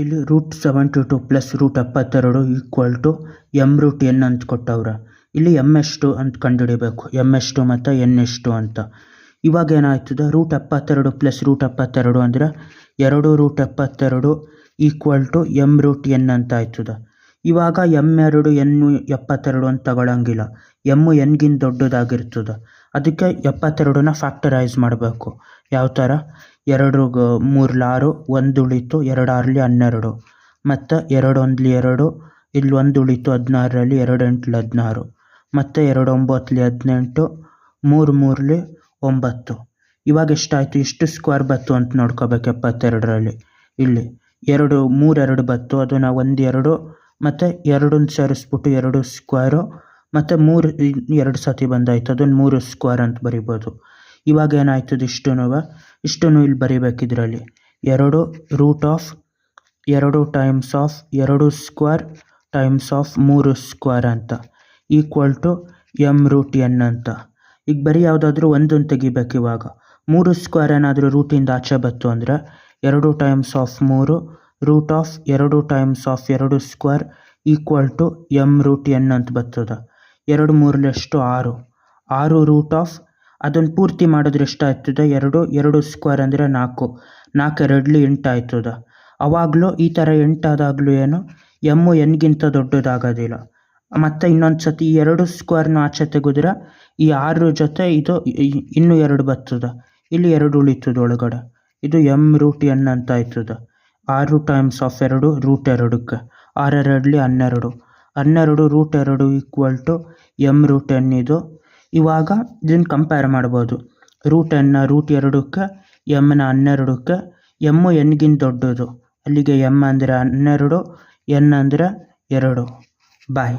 ಇಲ್ಲಿ √72 plus √72 equal to m√n ಅಂತ ಕೊಟ್ಟವ್ರೆ. ಇಲ್ಲಿ m ಎಷ್ಟು ಅಂತ ಕಂಡುಹಿಡಿಬೇಕು, m ಎಷ್ಟು ಮತ್ತು n ಎಷ್ಟು ಅಂತ. ಇವಾಗ ಏನಾಯ್ತದೆ, √72 ಪ್ಲಸ್ √72 ಅಂದರೆ 2√72 ಈಕ್ವಲ್ ಟು m√n ಅಂತ ಆಯ್ತದೆ. ಇವಾಗ m2 n72 ಅಂತ ತಗೊಳ್ಳಂಗಿಲ್ಲ, m n-ಗಿಂತ ದೊಡ್ಡದಾಗಿರ್ತದೆ. ಅದಕ್ಕೆ 72ನ ಫ್ಯಾಕ್ಟರೈಸ್ ಮಾಡಬೇಕು. ಯಾವ ಥರ, 2 3 6, 1 ಉಳಿತು, 2 6 12, ಮತ್ತು 2 1 2, ಇಲ್ಲಿ 1 ಉಳಿತು 16ರಲ್ಲಿ, 2 8 16, ಮತ್ತು 2 9 18, 3 3 9. ಇವಾಗ ಎಷ್ಟಾಯಿತು, ಇಷ್ಟು ಸ್ಕ್ವೇರ್ ಬತ್ತು ಅಂತ ನೋಡ್ಕೋಬೇಕು 72ರಲ್ಲಿ. ಇಲ್ಲಿ 2 3 2 ಬತ್ತು, ಅದನ್ನು 1 2 ಮತ್ತು 2 ಸೇರಿಸ್ಬಿಟ್ಟು 2 ಸ್ಕ್ವೇರು, ಮತ್ತು 3 2 ಸತಿ ಬಂದಾಯ್ತು, ಅದನ್ನು 3 ಸ್ಕ್ವೇರ್ ಅಂತ ಬರಿಬೋದು. ಇವಾಗ ಏನಾಯ್ತದೆ, ಇಷ್ಟೂ ಇಲ್ಲಿ ಬರಿಬೇಕು. ಇದರಲ್ಲಿ 2 times of 2 square times of 3 square ಅಂತ ಈಕ್ವಲ್ ಟು m√n ಅಂತ. ಈಗ ಬರೀ ಯಾವುದಾದ್ರೂ ಒಂದನ್ನು ತೆಗಿಬೇಕು. ಇವಾಗ 3 ಸ್ಕ್ವೇರ್ ಏನಾದರೂ ರೂಟಿಂದ ಆಚೆ ಬತ್ತು ಅಂದರೆ 2 times of 3 root of 2 times of 2 square equal to m√n ಅಂತ ಬರ್ತದೆ. 2 3 6, 6 ರೂಟ್ ಆಫ್, ಅದನ್ನು ಪೂರ್ತಿ ಮಾಡಿದ್ರೆ ಎಷ್ಟಾಗ್ತದೆ, 2 ಸ್ಕ್ವೇರ್ ಅಂದರೆ 4, 4 2 8 ಆಯ್ತದೆ. ಅವಾಗಲೂ ಈ ಥರ 8 ಆದಾಗಲೂ ಏನು m n-ಗಿಂತ ದೊಡ್ಡದಾಗೋದಿಲ್ಲ. ಮತ್ತು ಇನ್ನೊಂದು ಸತಿ ಈ 2 ಸ್ಕ್ವೇರ್ನ ಆಚೆ ತೆಗೆದ್ರೆ ಈ 6 ಜೊತೆ ಇದು ಇನ್ನೂ 2 ಬರ್ತದೆ, ಇಲ್ಲಿ 2 ಉಳಿತದೆ ಒಳಗಡೆ. ಇದು m√n ಅಂತ ಆಯ್ತದೆ. 6 ಟೈಮ್ಸ್ ಆಫ್ 2 √2ಕ್ಕೆ, 6 2 12, 12 √2 ಈಕ್ವಲ್ ಟು m√n ಇದು. ಇವಾಗ ಇದನ್ನು ಕಂಪೇರ್ ಮಾಡ್ಬೋದು. √n √2ಕ್ಕೆ, m-ನ 12ಕ್ಕೆ, m n-ಗಿಂತ ದೊಡ್ಡದು. ಅಲ್ಲಿಗೆ m ಅಂದರೆ 12, n ಅಂದರೆ 2. ಬಾಯ್.